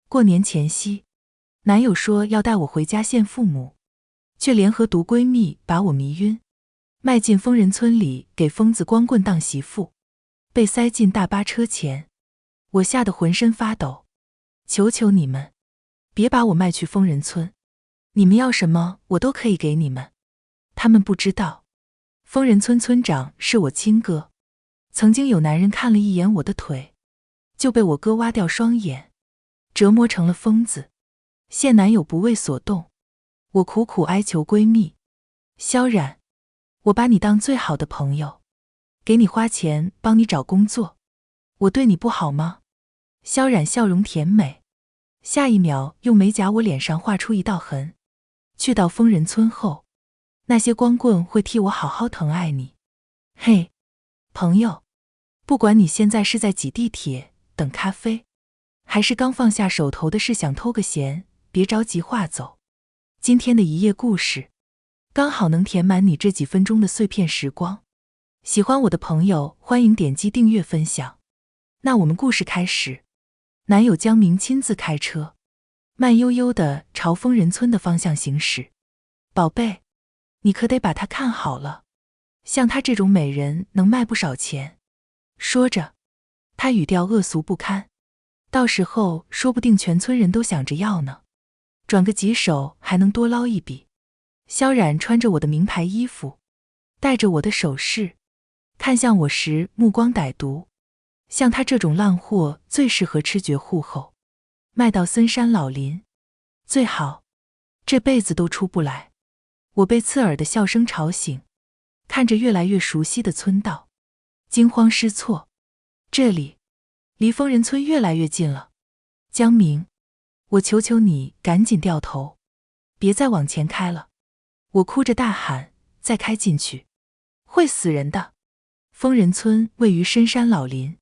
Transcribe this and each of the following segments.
过年前夕，男友说要带我回家见父母，却联合毒闺蜜把我迷晕，卖进疯人村里给疯子光棍当媳妇，被塞进大巴车前。我吓得浑身发抖，求求你们，别把我卖去疯人村，你们要什么我都可以给你们。他们不知道，疯人村村长是我亲哥，曾经有男人看了一眼我的腿，就被我哥挖掉双眼，折磨成了疯子。现男友不为所动，我苦苦哀求闺蜜，萧冉，我把你当最好的朋友，给你花钱帮你找工作，我对你不好吗？萧冉笑容甜美，下一秒用美甲我脸上画出一道痕。去到疯人村后，那些光棍会替我好好疼爱你。嘿，朋友，不管你现在是在挤地铁、等咖啡，还是刚放下手头的事想偷个闲，别着急划走。今天的一页故事，刚好能填满你这几分钟的碎片时光。喜欢我的朋友，欢迎点击订阅分享。那我们故事开始。男友江明亲自开车，慢悠悠地朝疯人村的方向行驶。宝贝，你可得把她看好了，像她这种美人能卖不少钱。说着，他语调恶俗不堪，到时候说不定全村人都想着要呢，转个几手还能多捞一笔。萧冉穿着我的名牌衣服，戴着我的首饰，看向我时目光歹毒，像他这种烂货最适合吃绝户后，卖到深山老林，最好这辈子都出不来。我被刺耳的笑声吵醒，看着越来越熟悉的村道，惊慌失措。这里离疯人村越来越近了，江明，我求求你赶紧掉头，别再往前开了。我哭着大喊，再开进去会死人的。疯人村位于深山老林，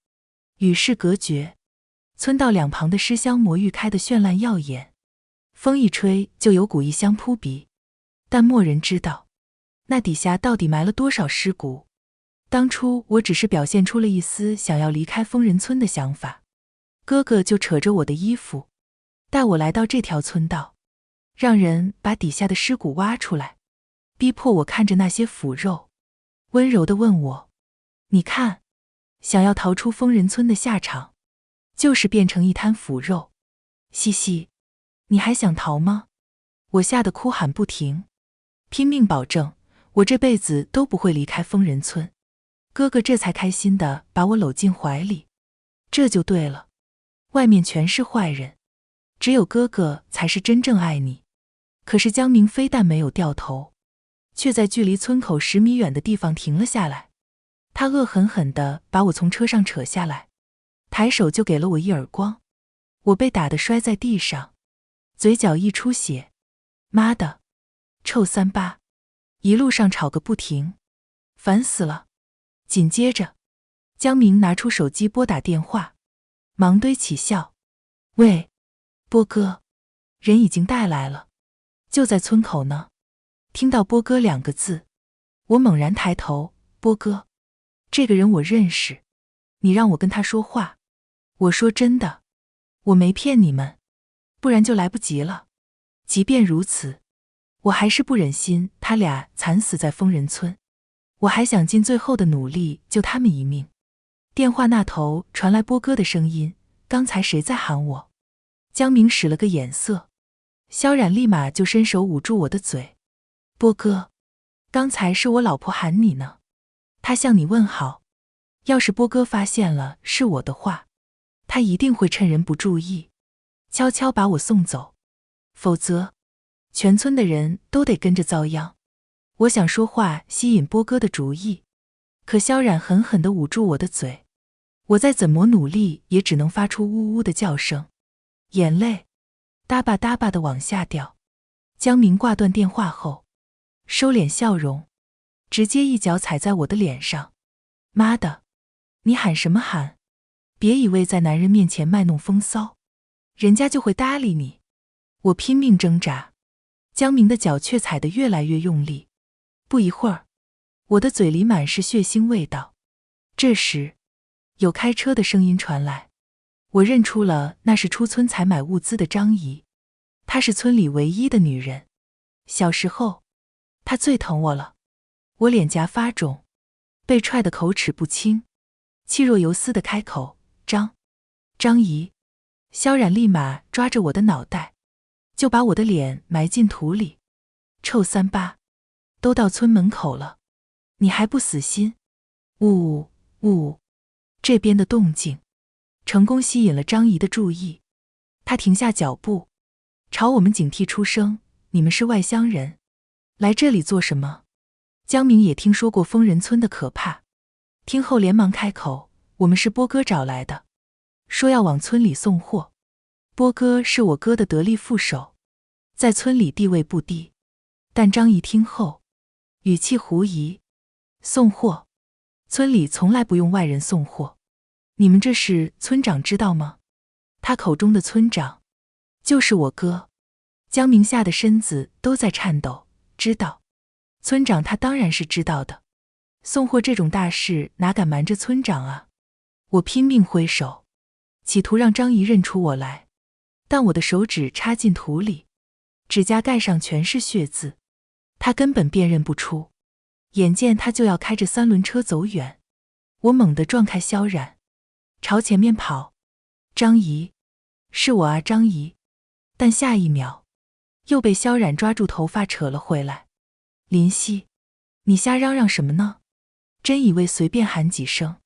与世隔绝，村道两旁的尸香魔芋开得绚烂耀眼，风一吹就有股异香扑鼻，但没人知道那底下到底埋了多少尸骨。当初我只是表现出了一丝想要离开疯人村的想法，哥哥就扯着我的衣服，带我来到这条村道，让人把底下的尸骨挖出来，逼迫我看着那些腐肉，温柔地问我，你看，想要逃出疯人村的下场，就是变成一滩腐肉。嘻嘻，你还想逃吗？我吓得哭喊不停，拼命保证我这辈子都不会离开疯人村。哥哥这才开心地把我搂进怀里，这就对了，外面全是坏人，只有哥哥才是真正爱你。可是江明非但没有掉头，却在距离村口10米远的地方停了下来。他恶狠狠地把我从车上扯下来，抬手就给了我一耳光，我被打得摔在地上，嘴角溢出血。妈的，臭三八，一路上吵个不停，烦死了。紧接着，江明拿出手机拨打电话，忙堆起笑，喂，波哥，人已经带来了，就在村口呢。听到波哥2个字，我猛然抬头，波哥，这个人我认识，你让我跟他说话。我说真的，我没骗你们，不然就来不及了。即便如此，我还是不忍心他俩惨死在疯人村，我还想尽最后的努力救他们一命。电话那头传来波哥的声音，刚才谁在喊我？江明使了个眼色，萧冉立马就伸手捂住我的嘴，波哥，刚才是我老婆喊你呢，她向你问好。要是波哥发现了是我的话，他一定会趁人不注意，悄悄把我送走，否则全村的人都得跟着遭殃。我想说话吸引波哥的注意，可萧冉狠狠地捂住我的嘴，我再怎么努力也只能发出呜呜的叫声，眼泪哒吧哒吧地往下掉。江明挂断电话后，收敛笑容，直接一脚踩在我的脸上。妈的，你喊什么喊？别以为在男人面前卖弄风骚，人家就会搭理你。我拼命挣扎，江明的脚却踩得越来越用力。不一会儿，我的嘴里满是血腥味道。这时，有开车的声音传来，我认出了那是出村采买物资的张姨，她是村里唯一的女人。小时候，她最疼我了。我脸颊发肿，被踹得口齿不清，气若游丝地开口：“张姨。”萧冉立马抓着我的脑袋，就把我的脸埋进土里。臭三八，都到村门口了，你还不死心？呜呜！这边的动静成功吸引了张姨的注意，她停下脚步，朝我们警惕出声：“你们是外乡人，来这里做什么？”江明也听说过疯人村的可怕，听后连忙开口：“我们是波哥找来的，说要往村里送货。波哥是我哥的得力副手，在村里地位不低。”但张姨听后，语气狐疑：“送货？村里从来不用外人送货，你们这事村长知道吗？”他口中的村长，就是我哥。江明吓得身子都在颤抖。知道，村长他当然是知道的，送货这种大事哪敢瞒着村长啊！我拼命挥手，企图让张姨认出我来，但我的手指插进土里，指甲盖上全是血渍，她根本辨认不出。眼见她就要开着三轮车走远，我猛地撞开萧冉，朝前面跑。张姨，是我啊，张姨！但下一秒，又被萧冉抓住头发扯了回来。林夕，你瞎嚷嚷什么呢？真以为随便喊几声，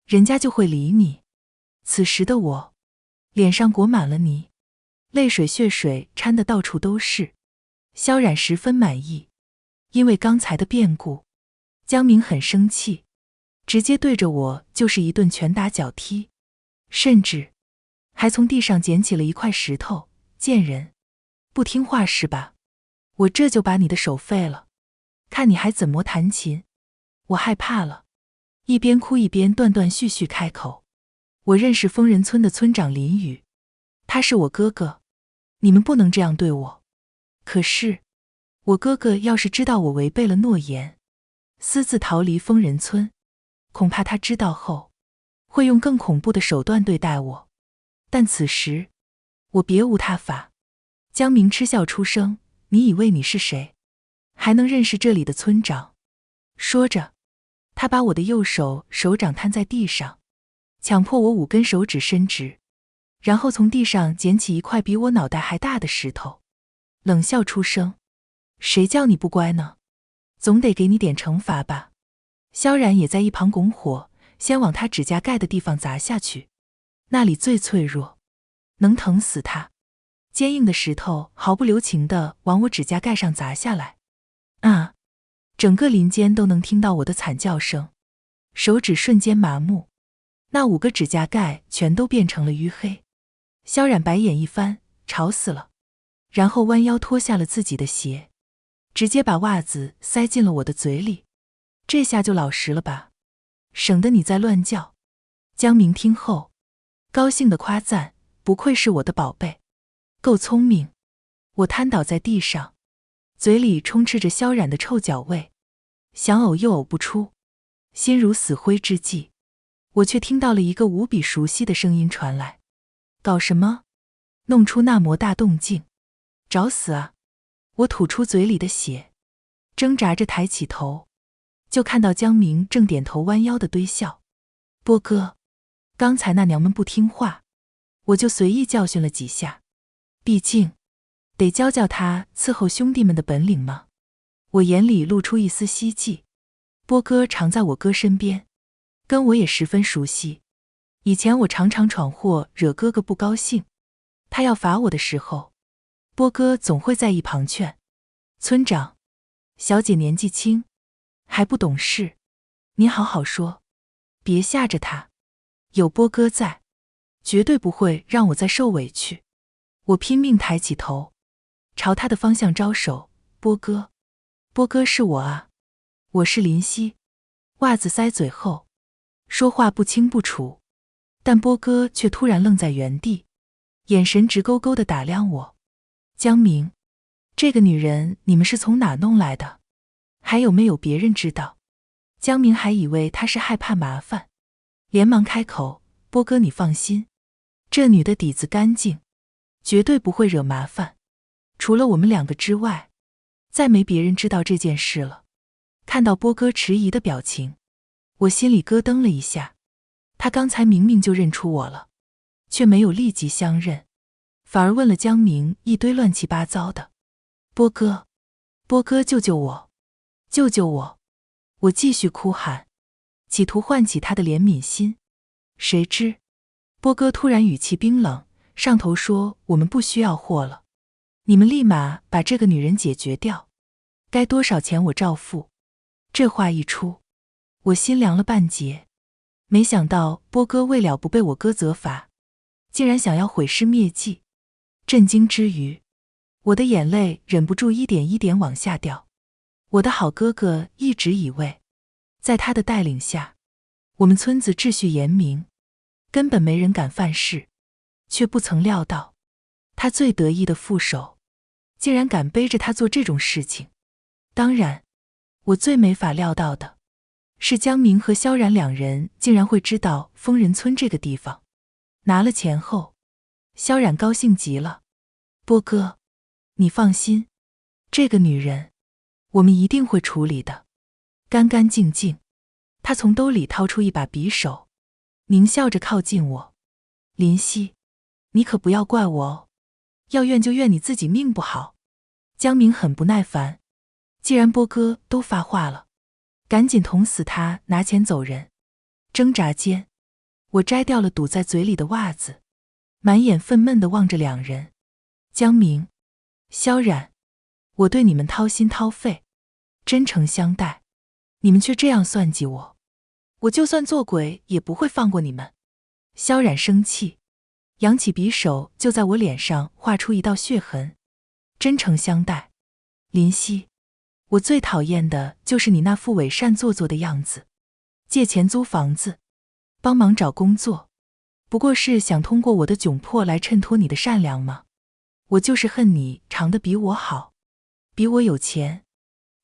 人家就会理你？此时的我，脸上裹满了泥，泪水血水掺得到处都是。萧冉十分满意，因为刚才的变故，江明很生气，直接对着我就是一顿拳打脚踢，甚至还从地上捡起了一块石头。贱人，不听话是吧？我这就把你的手废了，看你还怎么弹琴。我害怕了，一边哭一边断断续续开口：“我认识疯人村的村长林宇，他是我哥哥，你们不能这样对我。可是，我哥哥要是知道我违背了诺言，私自逃离疯人村，恐怕他知道后，会用更恐怖的手段对待我。但此时，我别无他法。”江明嗤笑出声：“你以为你是谁，还能认识这里的村长？”说着，他把我的右手手掌摊在地上，强迫我5根手指伸直，然后从地上捡起一块比我脑袋还大的石头，冷笑出声：“谁叫你不乖呢？总得给你点惩罚吧。”萧冉也在一旁拱火，先往他指甲盖的地方砸下去，那里最脆弱，能疼死他。坚硬的石头毫不留情地往我指甲盖上砸下来。啊！整个林间都能听到我的惨叫声，手指瞬间麻木，那5个指甲盖全都变成了淤黑。萧冉白眼一翻，吵死了，然后弯腰脱下了自己的鞋，直接把袜子塞进了我的嘴里。这下就老实了吧，省得你再乱叫。江明听后，高兴地夸赞：“不愧是我的宝贝，够聪明。”我瘫倒在地上，嘴里充斥着萧冉的臭脚味，想呕又呕不出。心如死灰之际，我却听到了一个无比熟悉的声音传来：“搞什么？弄出那么大动静，找死啊！”我吐出嘴里的血，挣扎着抬起头，就看到江明正点头弯腰的堆笑。波哥，刚才那娘们不听话，我就随意教训了几下，毕竟得教教他伺候兄弟们的本领嘛。我眼里露出一丝希冀，波哥常在我哥身边，跟我也十分熟悉。以前我常常闯祸惹哥哥不高兴，他要罚我的时候，波哥总会在一旁劝：“村长，小姐年纪轻，还不懂事，您好好说，别吓着他。有波哥在，绝对不会让我再受委屈。”我拼命抬起头，朝他的方向招手：“波哥，波哥是我啊，我是林夕。”袜子塞嘴后，说话不清不楚，但波哥却突然愣在原地，眼神直勾勾地打量我。江明，这个女人你们是从哪弄来的？还有没有别人知道？江明还以为他是害怕麻烦，连忙开口：“波哥你放心，这女的底子干净，绝对不会惹麻烦。除了我们2个之外，再没别人知道这件事了。看到波哥迟疑的表情，我心里咯噔了一下。他刚才明明就认出我了，却没有立即相认，反而问了江明一堆乱七八糟的。波哥，波哥，救救我，救救我！我继续哭喊，企图唤起他的怜悯心。谁知波哥突然语气冰冷，上头说我们不需要货了，你们立马把这个女人解决掉，该多少钱我照付。这话一出，我心凉了半截。没想到波哥为了不被我哥责罚，竟然想要毁尸灭迹。震惊之余，我的眼泪忍不住一点一点往下掉。我的好哥哥一直以为，在他的带领下，我们村子秩序严明，根本没人敢犯事，却不曾料到，他最得意的副手，竟然敢背着他做这种事情。当然，我最没法料到的是江明和萧然2人竟然会知道疯人村这个地方。拿了钱后，萧然高兴极了。波哥，你放心，这个女人我们一定会处理的，干干净净。他从兜里掏出一把匕首，狞笑着靠近我。林夕，你可不要怪我哦，要怨就怨你自己命不好。江明很不耐烦，既然波哥都发话了，赶紧捅死他，拿钱走人。挣扎间，我摘掉了堵在嘴里的袜子，满眼愤懑地望着2人。江明，萧然，我对你们掏心掏肺，真诚相待，你们却这样算计我，我就算做鬼也不会放过你们。萧然生气，扬起匕首就在我脸上画出一道血痕。真诚相待，林夕，我最讨厌的就是你那副伪善做作的样子。借钱租房子，帮忙找工作，不过是想通过我的窘迫来衬托你的善良吗？我就是恨你长得比我好，比我有钱，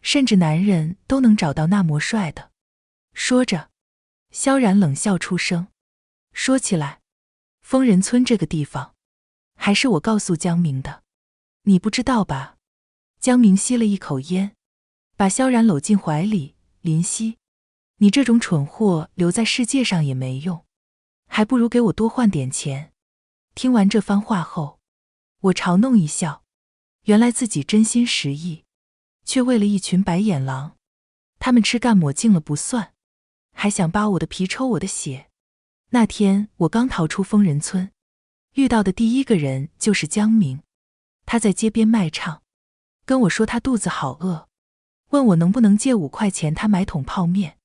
甚至男人都能找到那么帅的。说着，萧然冷笑出声。说起来，疯人村这个地方，还是我告诉江明的。你不知道吧？江明吸了一口烟，把萧然搂进怀里。林夕，你这种蠢货留在世界上也没用，还不如给我多换点钱。听完这番话后，我嘲弄一笑，原来自己真心实意，却为了一群白眼狼，他们吃干抹净了不算，还想扒我的皮抽我的血。那天我刚逃出疯人村，遇到的第一个人就是江明。他在街边卖唱，跟我说他肚子好饿，问我能不能借5块钱他买桶泡面。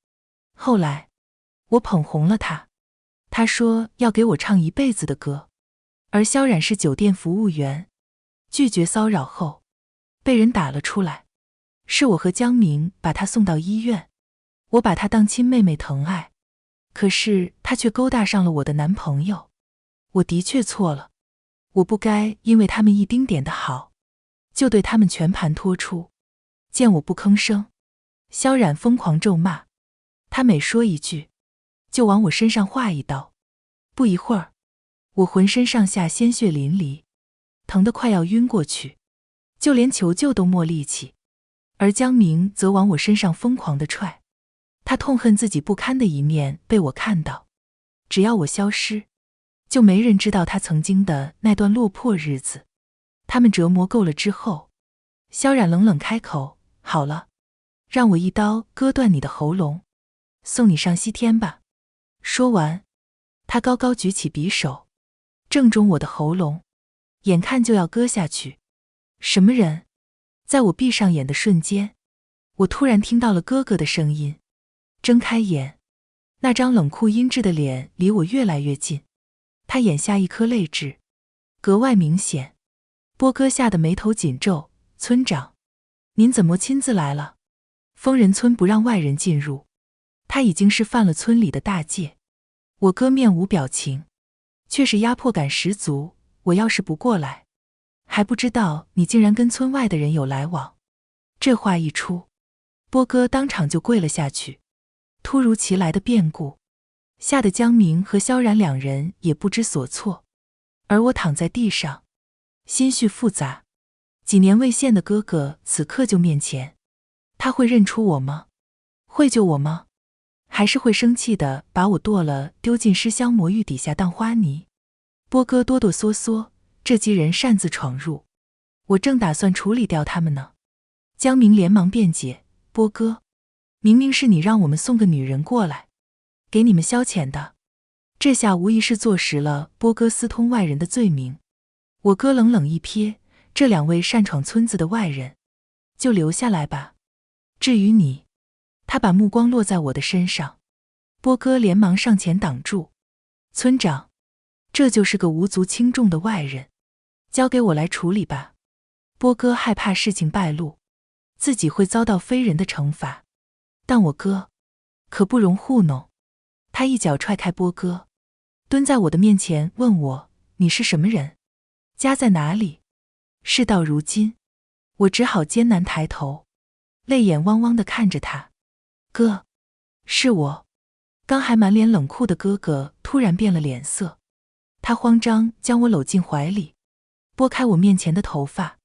后来我捧红了他，他说要给我唱一辈子的歌。而萧冉是酒店服务员，拒绝骚扰后被人打了出来，是我和江明把他送到医院。我把他当亲妹妹疼爱，可是他却勾搭上了我的男朋友。我的确错了，我不该因为他们一丁点的好，就对他们全盘托出。见我不吭声，萧冉疯狂咒骂，他每说一句，就往我身上划一刀。不一会儿，我浑身上下鲜血淋漓，疼得快要晕过去，就连求救都没力气。而江明则往我身上疯狂地踹，他痛恨自己不堪的一面被我看到，只要我消失，就没人知道他曾经的那段落魄日子。他们折磨够了之后，萧冉冷冷开口，好了，让我一刀割断你的喉咙，送你上西天吧。说完，他高高举起匕首，正中我的喉咙，眼看就要割下去。什么人？在我闭上眼的瞬间，我突然听到了哥哥的声音。睁开眼，那张冷酷阴鸷的脸离我越来越近，他眼下一颗泪痣格外明显。波哥吓得眉头紧皱，村长，您怎么亲自来了？疯人村不让外人进入，他已经是犯了村里的大戒。我哥面无表情，却是压迫感十足。我要是不过来，还不知道你竟然跟村外的人有来往。这话一出，波哥当场就跪了下去。突如其来的变故，吓得江明和萧冉2人也不知所措。而我躺在地上，心绪复杂。几年未见的哥哥此刻就面前，他会认出我吗？会救我吗？还是会生气地把我剁了丢进尸香魔芋底下当花泥？波哥哆哆嗦嗦，这几人擅自闯入，我正打算处理掉他们呢。江明连忙辩解，波哥，明明是你让我们送个女人过来，给你们消遣的。这下无疑是坐实了波哥私通外人的罪名。我哥冷冷一瞥，这两位擅闯村子的外人，就留下来吧。至于你，他把目光落在我的身上。波哥连忙上前挡住，村长，这就是个无足轻重的外人，交给我来处理吧。波哥害怕事情败露，自己会遭到非人的惩罚，但我哥可不容糊弄。他一脚踹开波哥，蹲在我的面前问我，你是什么人？家在哪里？事到如今，我只好艰难抬头，泪眼汪汪地看着他。哥，是我。刚还满脸冷酷的哥哥突然变了脸色，他慌张将我搂进怀里，拨开我面前的头发，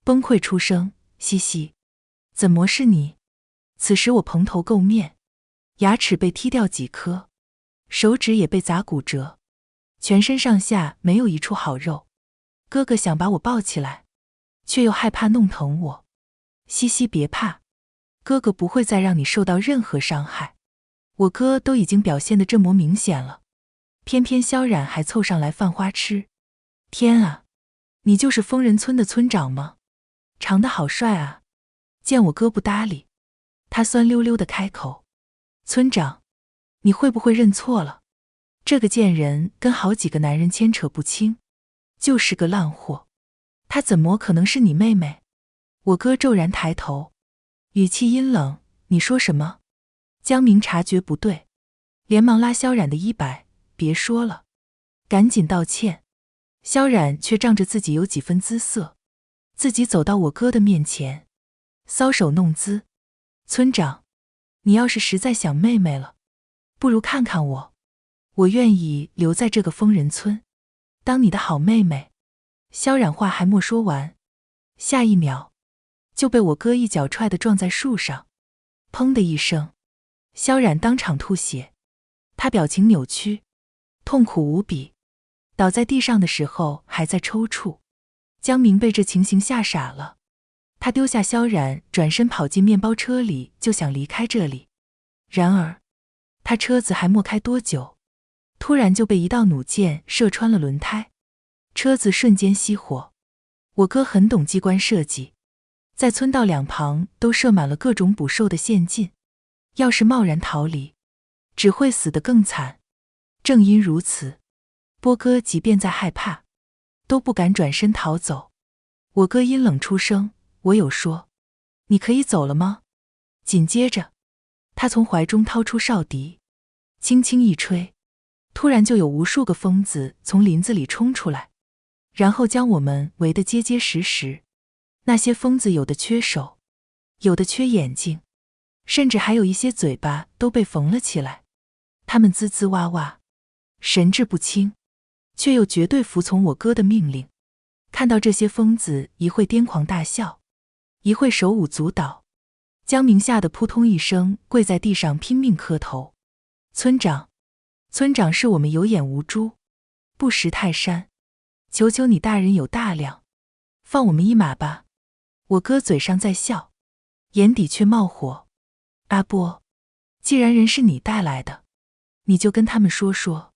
崩溃出声，嘻嘻，怎么是你？此时我蓬头垢面，牙齿被踢掉几颗，手指也被砸骨折，全身上下没有一处好肉。哥哥想把我抱起来，却又害怕弄疼我。西西别怕，哥哥不会再让你受到任何伤害。我哥都已经表现得这么明显了，偏偏萧冉还凑上来犯花痴。天啊，你就是疯人村的村长吗？长得好帅啊！见我哥不搭理，他酸溜溜地开口，村长，你会不会认错了？这个贱人跟好几个男人牵扯不清，就是个烂货，她怎么可能是你妹妹？我哥骤然抬头，语气阴冷，你说什么？江明察觉不对，连忙拉萧冉的衣摆，别说了，赶紧道歉。萧冉却仗着自己有几分姿色，自己走到我哥的面前，搔首弄姿，村长，你要是实在想妹妹了，不如看看我，我愿意留在这个疯人村，当你的好妹妹。萧冉话还没说完，下一秒就被我哥一脚踹得撞在树上，砰的一声，萧冉当场吐血，他表情扭曲，痛苦无比，倒在地上的时候还在抽搐。江明被这情形吓傻了，他丢下萧冉，转身跑进面包车里，就想离开这里。然而他车子还没开多久，突然就被一道弩箭射穿了轮胎，车子瞬间熄火。我哥很懂机关设计，在村道两旁都设满了各种捕兽的陷阱，要是贸然逃离，只会死得更惨。正因如此，波哥即便再害怕，都不敢转身逃走。我哥阴冷出声，我有说，你可以走了吗？紧接着，他从怀中掏出哨笛，轻轻一吹，突然就有无数个疯子从林子里冲出来，然后将我们围得结结实实。那些疯子有的缺手，有的缺眼睛，甚至还有一些嘴巴都被缝了起来。他们滋滋哇哇，神志不清，却又绝对服从我哥的命令。看到这些疯子一会癫狂大笑，一会手舞足蹈，江明吓得扑通一声跪在地上拼命磕头。村长，村长是我们有眼无珠，不识泰山，求求你大人有大量，放我们一马吧。我哥嘴上在笑，眼底却冒火。阿波，既然人是你带来的，你就跟他们说说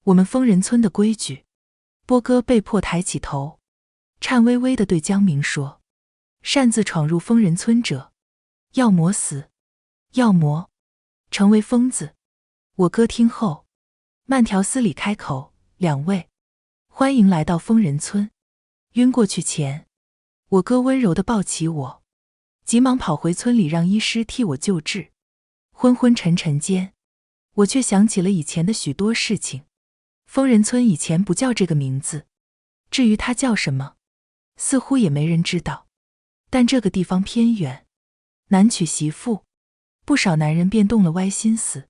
我们疯人村的规矩。波哥被迫抬起头，颤巍巍地对江明说，擅自闯入疯人村者，要么死，要么成为疯子。我哥听后慢条斯理开口，两位，欢迎来到疯人村。晕过去前，我哥温柔地抱起我，急忙跑回村里让医师替我救治。昏昏沉沉间，我却想起了以前的许多事情。疯人村以前不叫这个名字，至于它叫什么，似乎也没人知道。但这个地方偏远，难娶媳妇，不少男人便动了歪心思，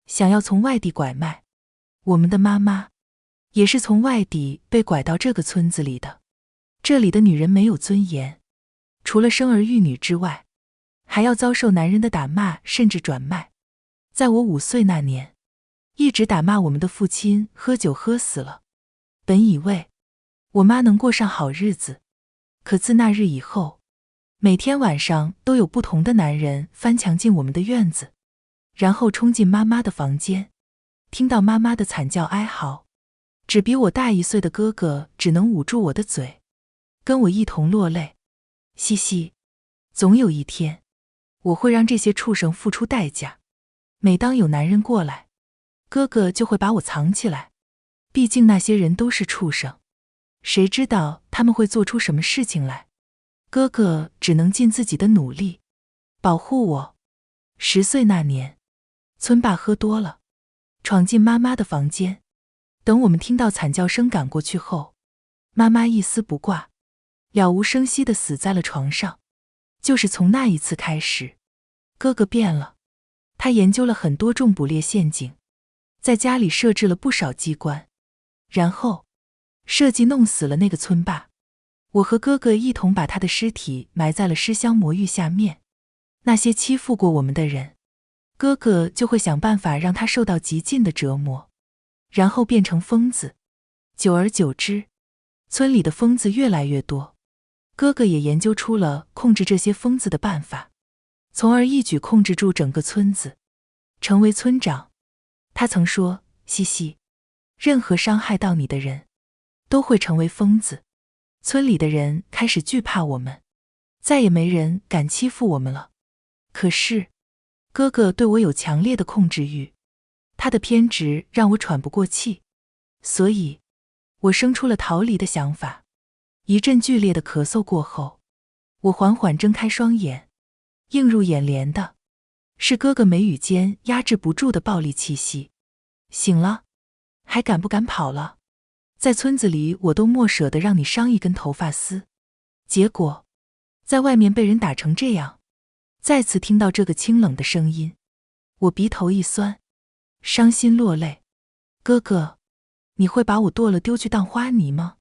想要从外地拐卖我们的妈妈。也是从外地被拐到这个村子里的。这里的女人没有尊严，除了生儿育女之外，还要遭受男人的打骂甚至转卖。在我5岁那年，一直打骂我们的父亲喝酒喝死了。本以为我妈能过上好日子，可自那日以后，每天晚上都有不同的男人翻墙进我们的院子，然后冲进妈妈的房间，听到妈妈的惨叫哀嚎，只比我大1岁的哥哥只能捂住我的嘴，跟我一同落泪。嘻嘻，总有一天，我会让这些畜生付出代价。每当有男人过来，哥哥就会把我藏起来，毕竟那些人都是畜生，谁知道他们会做出什么事情来。哥哥只能尽自己的努力保护我。10岁那年，村霸喝多了，闯进妈妈的房间，等我们听到惨叫声赶过去后，妈妈一丝不挂，了无声息地死在了床上。就是从那一次开始，哥哥变了，他研究了很多种捕猎陷阱，在家里设置了不少机关，然后设计弄死了那个村霸。我和哥哥一同把他的尸体埋在了尸香魔芋下面。那些欺负过我们的人，哥哥就会想办法让他受到极尽的折磨，然后变成疯子。久而久之，村里的疯子越来越多，哥哥也研究出了控制这些疯子的办法，从而一举控制住整个村子，成为村长。他曾说，嘻嘻，任何伤害到你的人都会成为疯子。村里的人开始惧怕我们，再也没人敢欺负我们了。可是哥哥对我有强烈的控制欲，他的偏执让我喘不过气，所以我生出了逃离的想法。一阵剧烈的咳嗽过后，我缓缓睁开双眼，映入眼帘的是哥哥眉宇间压制不住的暴力气息。醒了，还敢不敢跑了？在村子里我都莫舍得让你伤一根头发丝，结果在外面被人打成这样。再次听到这个清冷的声音，我鼻头一酸，伤心落泪。哥哥，你会把我剁了丢去当花泥吗？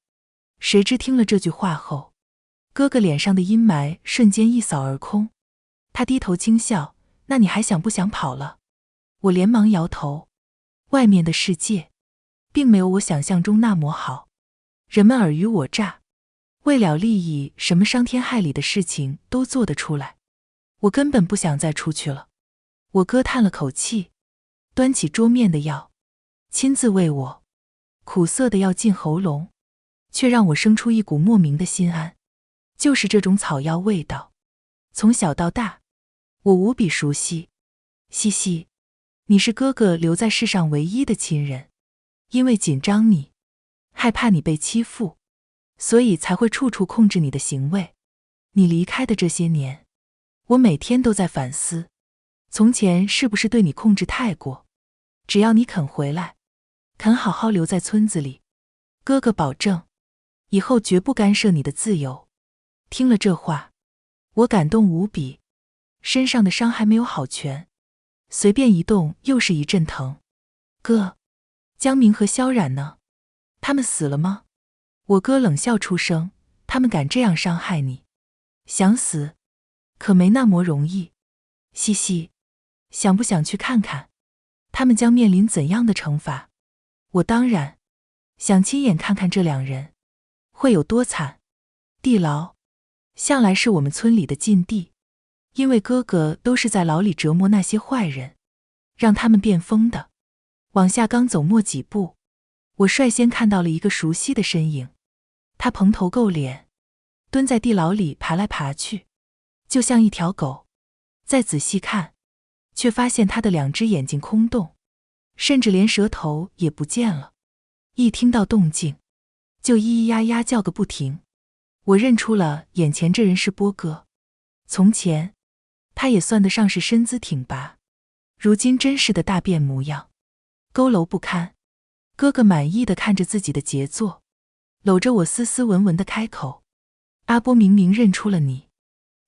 谁知听了这句话后，哥哥脸上的阴霾瞬间一扫而空，他低头轻笑，那你还想不想跑了？我连忙摇头，外面的世界并没有我想象中那么好，人们尔虞我诈，为了利益什么伤天害理的事情都做得出来，我根本不想再出去了。我哥叹了口气，端起桌面的药，亲自喂我。苦涩的药进喉咙，却让我生出一股莫名的心安。就是这种草药味道，从小到大，我无比熟悉。嘻嘻，你是哥哥留在世上唯一的亲人，因为紧张你，害怕你被欺负，所以才会处处控制你的行为。你离开的这些年，我每天都在反思，从前是不是对你控制太过？只要你肯回来，肯好好留在村子里，哥哥保证，以后绝不干涉你的自由。听了这话，我感动无比，身上的伤还没有好全，随便一动又是一阵疼。哥，江明和萧冉呢？他们死了吗？我哥冷笑出声，他们敢这样伤害你？想死，可没那么容易。嘻嘻，想不想去看看，他们将面临怎样的惩罚？我当然想亲眼看看这2人会有多惨。地牢向来是我们村里的禁地，因为哥哥都是在牢里折磨那些坏人，让他们变疯的。往下刚走没几步，我率先看到了一个熟悉的身影，他蓬头垢脸，蹲在地牢里爬来爬去，就像一条狗。再仔细看，却发现他的2只眼睛空洞，甚至连舌头也不见了。一听到动静，就咿咿呀呀叫个不停。我认出了眼前这人是波哥，从前他也算得上是身姿挺拔，如今真是的大变模样，佝偻不堪。哥哥满意地看着自己的杰作，搂着我斯斯文文地开口，阿波明明认出了你，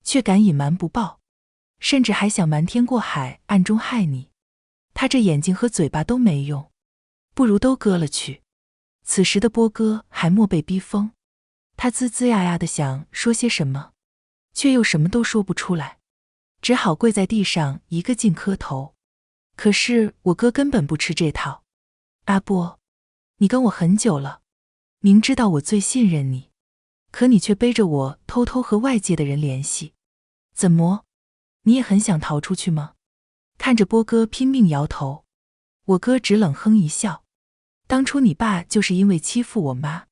却敢隐瞒不报，甚至还想瞒天过海暗中害你。他这眼睛和嘴巴都没用，不如都割了去。此时的波哥还莫被逼疯，他吱吱呀呀的想说些什么，却又什么都说不出来，只好跪在地上一个劲磕头。可是我哥根本不吃这套。阿波，你跟我很久了，明知道我最信任你，可你却背着我偷偷和外界的人联系，怎么，你也很想逃出去吗？看着波哥拼命摇头，我哥只冷哼一笑。当初你爸就是因为欺负我妈，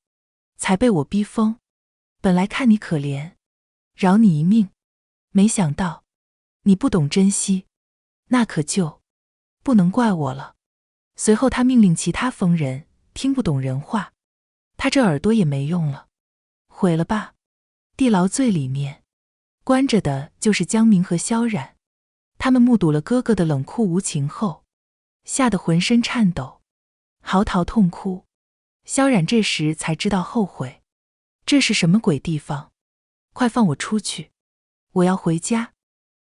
才被我逼疯，本来看你可怜，饶你一命，没想到你不懂珍惜，那可就不能怪我了。随后他命令其他疯人，听不懂人话，他这耳朵也没用了，毁了吧。地牢最里面关着的就是江明和萧冉，他们目睹了哥哥的冷酷无情后，吓得浑身颤抖，嚎啕痛哭。萧冉这时才知道后悔，这是什么鬼地方？快放我出去！我要回家！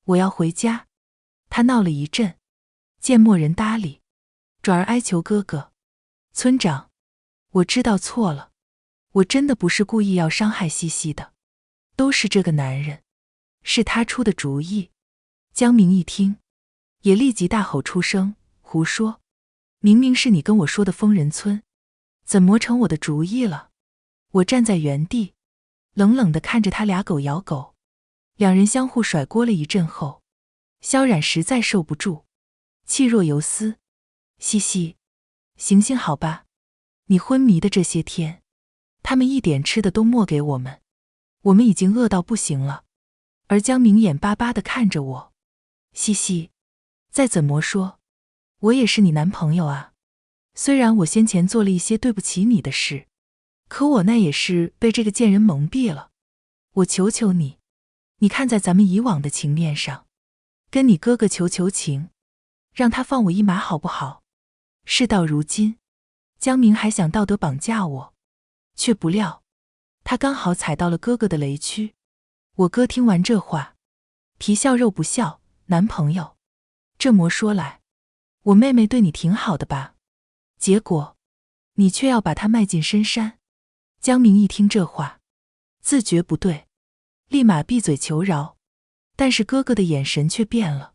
我要回家！他闹了一阵，见没人搭理，转而哀求哥哥：村长，我知道错了，我真的不是故意要伤害西西的，都是这个男人，是他出的主意。江明一听，也立即大吼出声：胡说！明明是你跟我说的疯人村，怎么成我的主意了？我站在原地，冷冷地看着他俩狗咬狗，两人相互甩锅了一阵后，萧冉实在受不住，气若游丝：西西，行行好吧，你昏迷的这些天，他们一点吃的都没给我们，我们已经饿到不行了。而江明眼巴巴地看着我：西西，再怎么说，我也是你男朋友啊。虽然我先前做了一些对不起你的事，可我那也是被这个贱人蒙蔽了。我求求你，你看在咱们以往的情面上，跟你哥哥求求情，让他放我一马好不好？事到如今，江明还想道德绑架我，却不料他刚好踩到了哥哥的雷区。我哥听完这话，皮笑肉不笑：男朋友，这么说来，我妹妹对你挺好的吧？结果你却要把她卖进深山。江明一听这话，自觉不对，立马闭嘴求饶。但是哥哥的眼神却变了，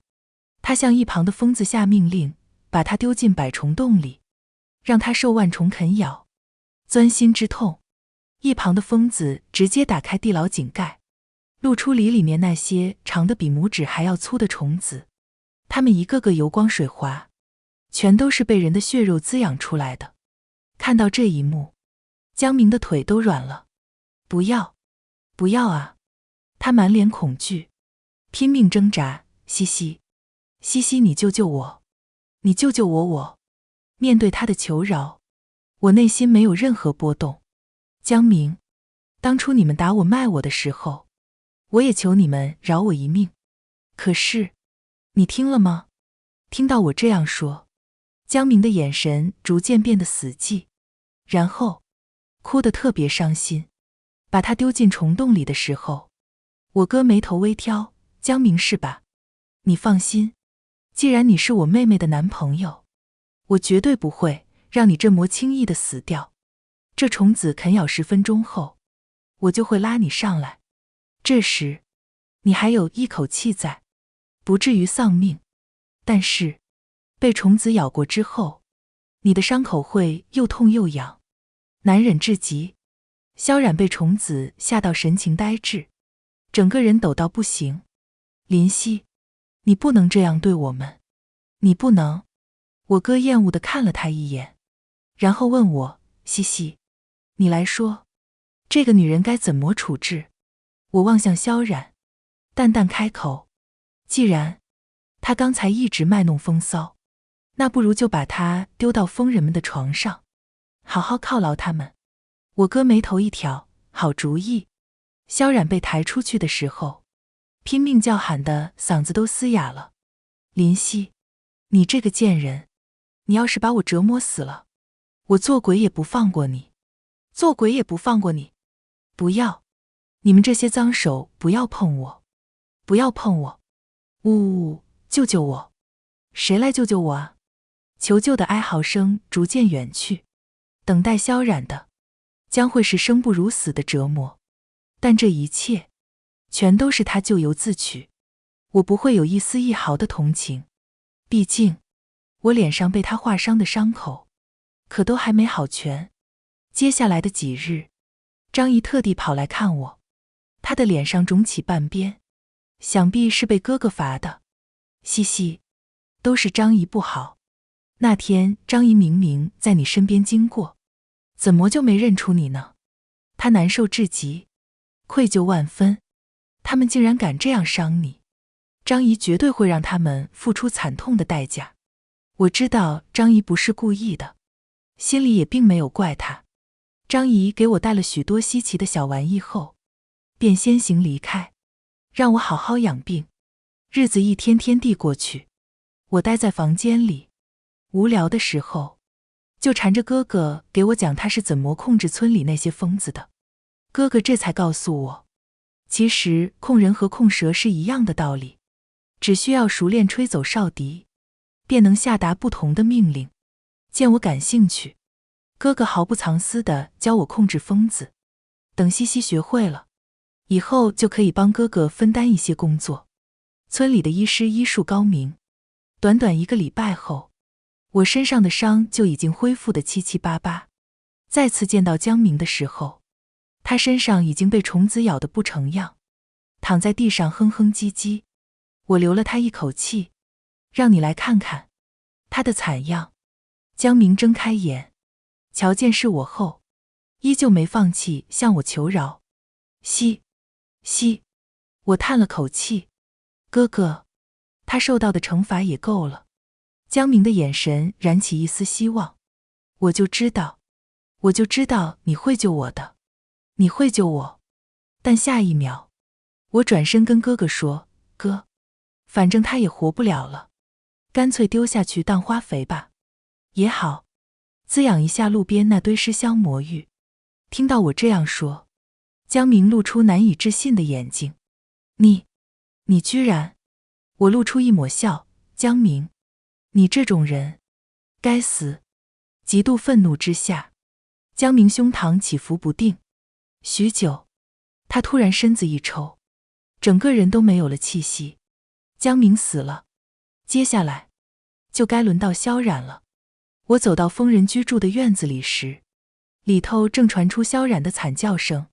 他向一旁的疯子下命令，把他丢进百虫洞里，让他受万虫啃咬。钻心之痛，一旁的疯子直接打开地牢井盖，露出里面那些长得比拇指还要粗的虫子，它们一个个油光水滑，全都是被人的血肉滋养出来的。看到这一幕，江明的腿都软了。不要，不要啊！他满脸恐惧，拼命挣扎：西西，西西，你救救我，你救救我！我面对他的求饶，我内心没有任何波动。江明，当初你们打我卖我的时候，我也求你们饶我一命，可是你听了吗？听到我这样说，江明的眼神逐渐变得死寂，然后哭得特别伤心。把他丢进虫洞里的时候，我哥眉头微挑：江明是吧？你放心，既然你是我妹妹的男朋友，我绝对不会让你这么轻易的死掉。这虫子啃咬10分钟后，我就会拉你上来，这时你还有一口气在，不至于丧命。但是被虫子咬过之后，你的伤口会又痛又痒，难忍至极。萧冉被虫子吓到神情呆滞，整个人抖到不行。林夕，你不能这样对我们，你不能。我哥厌恶地看了他一眼，然后问我：西西，你来说，这个女人该怎么处置？我望向萧冉，淡淡开口：既然她刚才一直卖弄风骚，那不如就把她丢到疯人们的床上，好好犒劳他们。我哥眉头一挑：好主意。萧冉被抬出去的时候，拼命叫喊的嗓子都嘶哑了：林夕，你这个贱人，你要是把我折磨死了，我做鬼也不放过你，做鬼也不放过你！不要，你们这些脏手不要碰我，不要碰我！呜呜呜，救救我！谁来救救我啊？求救的哀嚎声逐渐远去，等待萧冉的将会是生不如死的折磨，但这一切全都是他咎由自取，我不会有一丝一毫的同情。毕竟我脸上被他划伤的伤口可都还没好全。接下来的几日，张姨特地跑来看我，她的脸上肿起半边，想必是被哥哥罚的。嘻嘻，都是张姨不好。那天张姨明明在你身边经过，怎么就没认出你呢？她难受至极，愧疚万分，他们竟然敢这样伤你。张姨绝对会让他们付出惨痛的代价。我知道张姨不是故意的，心里也并没有怪她。张姨给我带了许多稀奇的小玩意后，便先行离开，让我好好养病。日子一天天地过去，我待在房间里，无聊的时候就缠着哥哥给我讲他是怎么控制村里那些疯子的。哥哥这才告诉我，其实控人和控蛇是一样的道理，只需要熟练吹走哨笛，便能下达不同的命令。见我感兴趣，哥哥毫不藏私地教我控制疯子。等西西学会了以后，就可以帮哥哥分担一些工作。村里的医师医术高明，短短1个礼拜后，我身上的伤就已经恢复得七七八八。再次见到江明的时候，他身上已经被虫子咬得不成样，躺在地上哼哼唧唧。我留了他一口气，让你来看看他的惨样。江明睁开眼，瞧见是我后，依旧没放弃向我求饶。西，我叹了口气，哥哥，他受到的惩罚也够了。江明的眼神燃起一丝希望。我就知道你会救我的，你会救我。但下一秒，我转身跟哥哥说，哥，反正他也活不了了，干脆丢下去当花肥吧，也好，滋养一下路边那堆尸香魔芋。听到我这样说，江明露出难以置信的眼睛。你居然……我露出一抹笑，江明，你这种人，该死！极度愤怒之下，江明胸膛起伏不定，许久，他突然身子一抽，整个人都没有了气息。江明死了，接下来就该轮到萧冉了。我走到疯人居住的院子里时，里头正传出萧冉的惨叫声。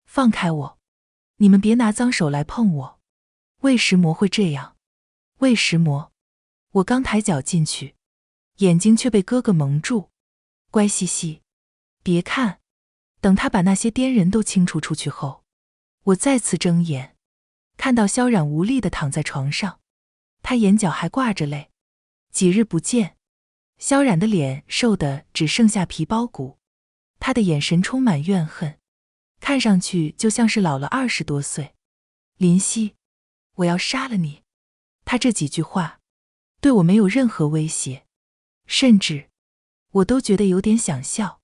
放开我！你们别拿脏手来碰我！为石魔会这样？为石魔！我刚抬脚进去，眼睛却被哥哥蒙住。乖西西，别看。等他把那些癫人都清除出去后，我再次睁眼，看到萧冉无力地躺在床上，他眼角还挂着泪。几日不见，萧冉的脸瘦得只剩下皮包骨，他的眼神充满怨恨，看上去就像是老了20多岁。林夕，我要杀了你！他这几句话对我没有任何威胁，甚至我都觉得有点想笑。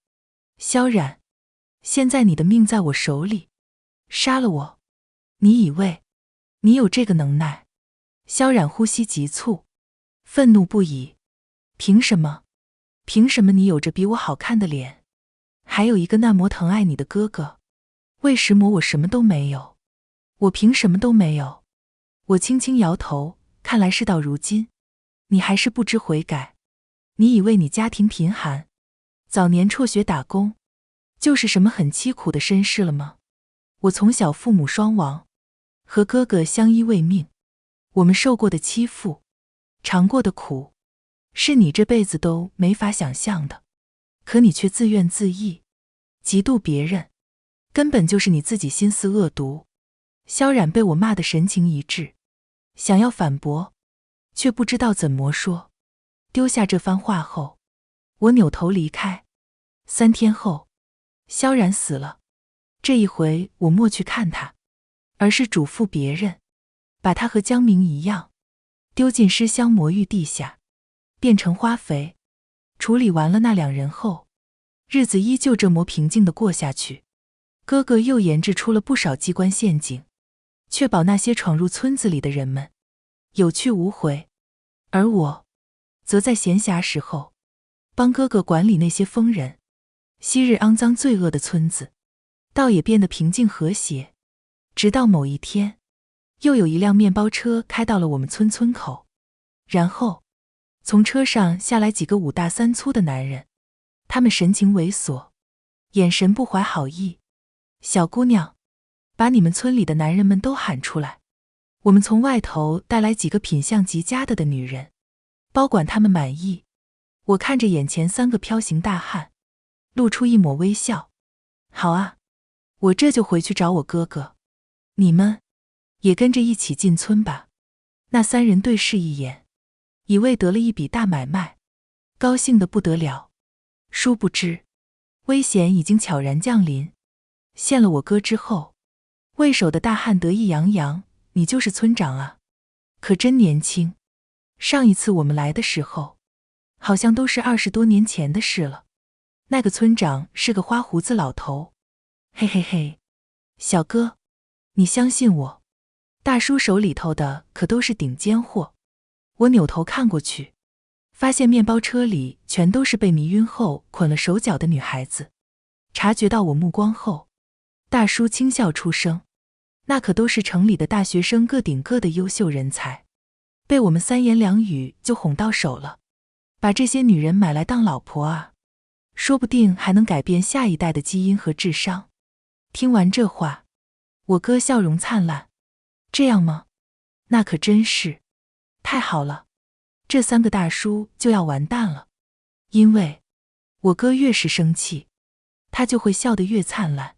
萧冉，现在你的命在我手里，杀了我，你以为你有这个能耐？萧冉呼吸急促，愤怒不已。凭什么？凭什么你有着比我好看的脸，还有一个那么疼爱你的哥哥？为什么我什么都没有？我凭什么都没有？我轻轻摇头，看来事到如今，你还是不知悔改。你以为你家庭贫寒，早年辍学打工，就是什么很凄苦的身世了吗？我从小父母双亡，和哥哥相依为命，我们受过的欺负，尝过的苦，是你这辈子都没法想象的。可你却自怨自艾，嫉妒别人，根本就是你自己心思恶毒。萧冉被我骂得神情一滞，想要反驳，却不知道怎么说。丢下这番话后，我扭头离开。3天后，萧冉死了。这一回我莫去看他，而是嘱咐别人，把他和江明一样，丢进尸香魔芋地下，变成花肥。处理完了那2人后，日子依旧这么平静地过下去。哥哥又研制出了不少机关陷阱，确保那些闯入村子里的人们有去无回，而我则在闲暇时候帮哥哥管理那些疯人。昔日肮脏罪恶的村子，倒也变得平静和谐。直到某一天，又有一辆面包车开到了我们村口，然后从车上下来几个5大3粗的男人，他们神情猥琐，眼神不怀好意。小姑娘，把你们村里的男人们都喊出来，我们从外头带来几个品相极佳的女人，包管他们满意。我看着眼前3个飘形大汉，露出一抹微笑。好啊，我这就回去找我哥哥，你们也跟着一起进村吧。那3人对视一眼，以为得了一笔大买卖，高兴得不得了。殊不知，危险已经悄然降临。见了我哥之后，为首的大汉得意洋洋：“你就是村长啊，可真年轻。上一次我们来的时候，好像都是20多年前的事了。那个村长是个花胡子老头。嘿嘿嘿，小哥，你相信我，大叔手里头的可都是顶尖货。”我扭头看过去，发现面包车里全都是被迷晕后捆了手脚的女孩子。察觉到我目光后，大叔轻笑出声：“那可都是城里的大学生，个顶个的优秀人才，被我们3言2语就哄到手了。把这些女人买来当老婆啊，说不定还能改变下一代的基因和智商。”听完这话，我哥笑容灿烂：“这样吗？那可真是太好了，这3个大叔就要完蛋了。”因为我哥越是生气，他就会笑得越灿烂。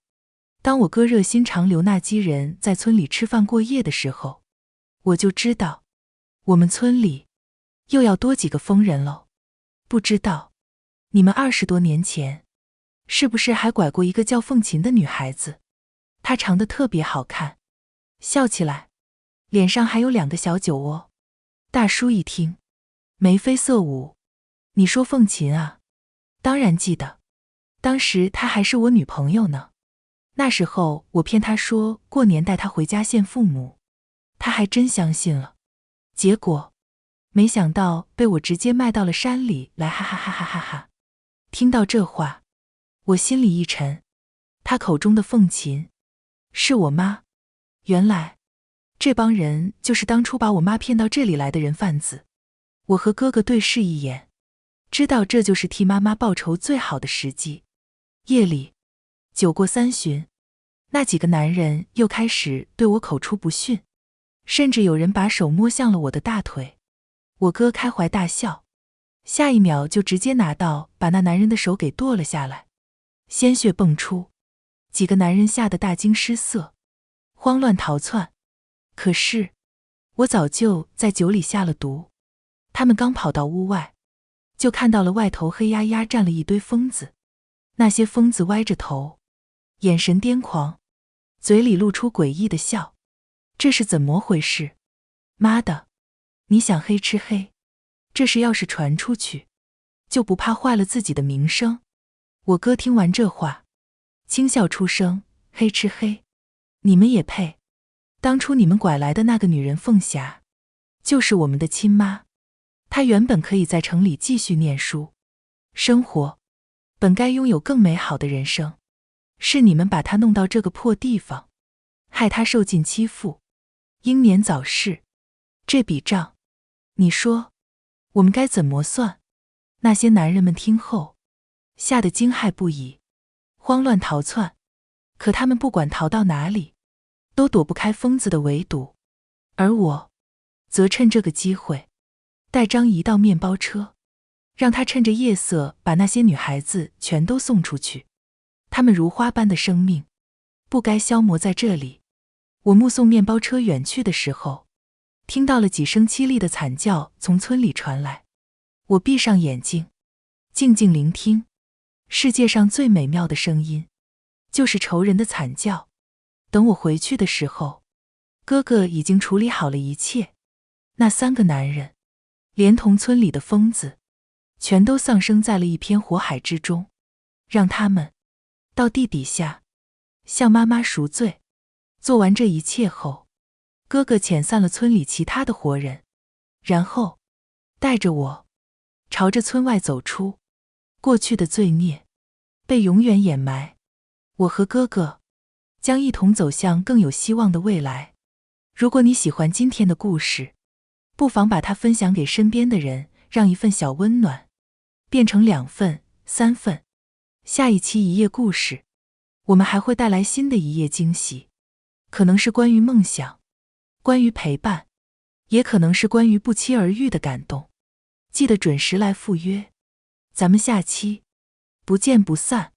当我哥热心肠留那几人在村里吃饭过夜的时候，我就知道我们村里又要多几个疯人喽。不知道你们20多年前是不是还拐过一个叫凤琴的女孩子？她长得特别好看，笑起来脸上还有2个小酒窝。大叔一听，眉飞色舞：“你说凤琴啊？当然记得，当时她还是我女朋友呢。那时候我骗她说过年带她回家见父母，她还真相信了。结果没想到被我直接卖到了山里来，哈哈哈哈哈哈！”听到这话，我心里一沉，他口中的凤琴是我妈。原来这帮人就是当初把我妈骗到这里来的人贩子。我和哥哥对视一眼，知道这就是替妈妈报仇最好的时机。夜里酒过3巡，那几个男人又开始对我口出不逊，甚至有人把手摸向了我的大腿。我哥开怀大笑，下一秒就直接拿刀把那男人的手给剁了下来，鲜血迸出，几个男人吓得大惊失色，慌乱逃窜。可是我早就在酒里下了毒，他们刚跑到屋外，就看到了外头黑压压站了一堆疯子。那些疯子歪着头，眼神癫狂，嘴里露出诡异的笑。这是怎么回事？妈的，你想黑吃黑？这事要是传出去，就不怕坏了自己的名声？我哥听完这话，轻笑出声：“黑吃黑？你们也配？当初你们拐来的那个女人凤霞，就是我们的亲妈。她原本可以在城里继续念书生活，本该拥有更美好的人生，是你们把她弄到这个破地方，害她受尽欺负，英年早逝。这笔账，你说我们该怎么算？”那些男人们听后，吓得惊骇不已，慌乱逃窜。可他们不管逃到哪里，都躲不开疯子的围堵。而我则趁这个机会带张移到面包车，让他趁着夜色把那些女孩子全都送出去。她们如花般的生命，不该消磨在这里。我目送面包车远去的时候，听到了几声凄厉的惨叫从村里传来。我闭上眼睛，静静聆听。世界上最美妙的声音，就是仇人的惨叫。等我回去的时候，哥哥已经处理好了一切。那3个男人，连同村里的疯子，全都丧生在了一片火海之中，让他们到地底下向妈妈赎罪。做完这一切后，哥哥遣散了村里其他的活人，然后带着我朝着村外走出。过去的罪孽被永远掩埋。我和哥哥将一同走向更有希望的未来。如果你喜欢今天的故事，不妨把它分享给身边的人，让一份小温暖变成2份、3份。下一期一页故事，我们还会带来新的一页惊喜，可能是关于梦想，关于陪伴，也可能是关于不期而遇的感动。记得准时来赴约，咱们下期不见不散。